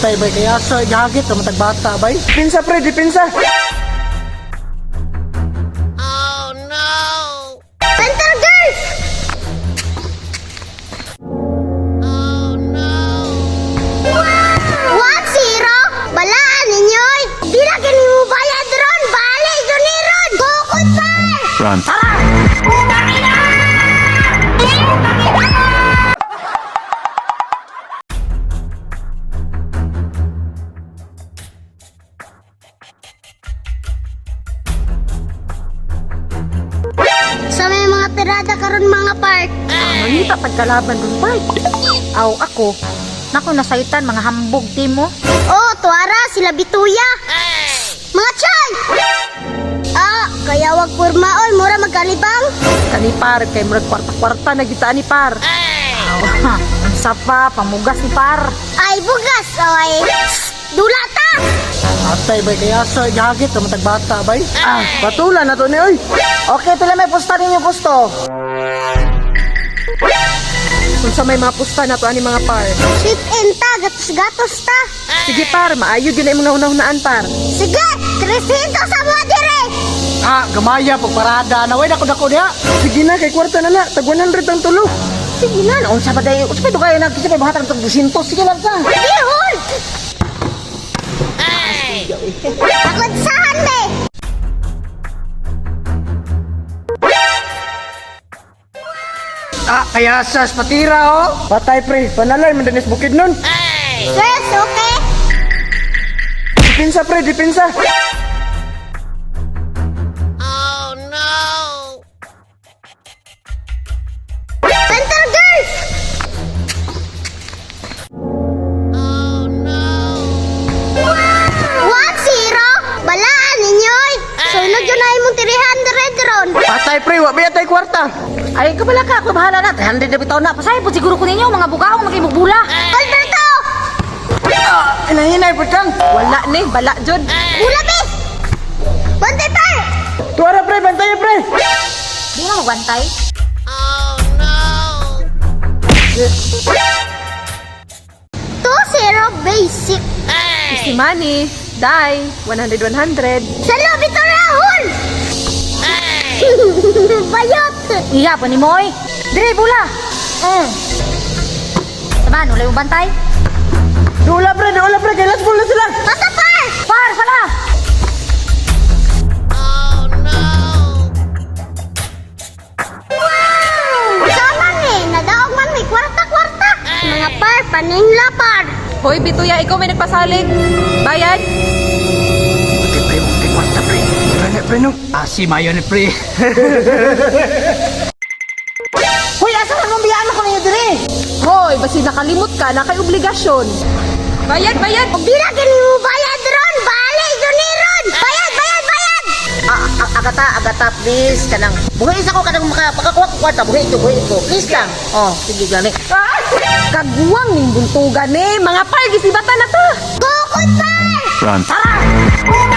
Atay bay kaya sa gagit na matag bata bay. Pinsa pre, dipinsa. Center girls! What, Zero? Balaan ninyo'y! Di na mo bayad ron! Bali, Juniron! Bukod pa! Run. Sa may mga pirada karon mga park. Manita pagkalaban dun pa. Aw ako. Nako nasaitan mga hambog timo. Oh, tuara sila bituya. Mga chay! Kaya wag purmaon, mura magkalibang. Kani par kay murag kwarta-kwarta na kita ni par. Aw, ang sapa pamugas ni par. Ay, bugas, oy. Dulata! Atay bay kaya sa gagit na matag bata bay. Patulan na to ni oy. Okay, pila may pusta ninyo pusto. Kung sa may mga pusta na to ani mga par. Sweet and ta, gatos-gatos ta. Sige par, maayo gyud na imong hunahunaan par. Sige, 300 sa mga dire. Gamaya pagparada na way dako diha. Sige na, kay kwarta na na. Tag 100 ang tulo. Sige na, unsa ba dayo? Usay to kayo nagkisip may bahatag tag 200. Sige lang ka. Sige, hol! Pagudsahan, be! Kaya sa patira oh. Patay pre, panalay mandanis bukid nun. Yes, okay? Dipinsa pre, dipinsa. Center girls! What, Zero? Balaan ninyo'y! Sunod yun na imong 300 ron. Patay pre, wa biya tay kwarta. Ay, kabala ka, ako bahala na. 300 na bitaw na. Pasay po siguro ko ninyo, mga bugaong magimubula. Alberto! Hinahinay po kang. Wala ni, bala jud. Bula, be! Bantay pa! Tuara pre, bantayan pre. Di na magbantay. To, Zero, basic. Si Manny, die, 100. Sa lobby to rahon! Bayot! Iya pa ni Moy. Dire, bula. Taman, ulay mo bantay? Dula pre, kay last ball na sila. Basta par! Par, pala. Sama ni, nadaog man may kwarta-kwarta. Mga par, paningla par. Hoy, Bituya, ikaw may nagpasalig. Bayad? Buti pre, buti kwarta pre. Rane pre no. Si Mayo ni pre. Hoy, asa na nung biyaan ako ninyo dire? Hoy, basi nakalimot ka, na kay obligasyon. Bayad! Huwag di na mo bayad ron. Bali, Juniron! Bayad! Agata, please, kanang. Buhay isa ko kanang makakuha ko kwarta. Buhay ito. Please lang. Oh, sige, gani. Kaguwang ning buntugan eh. Mga par, gisibatan na to. Bukod par! Run. Tara!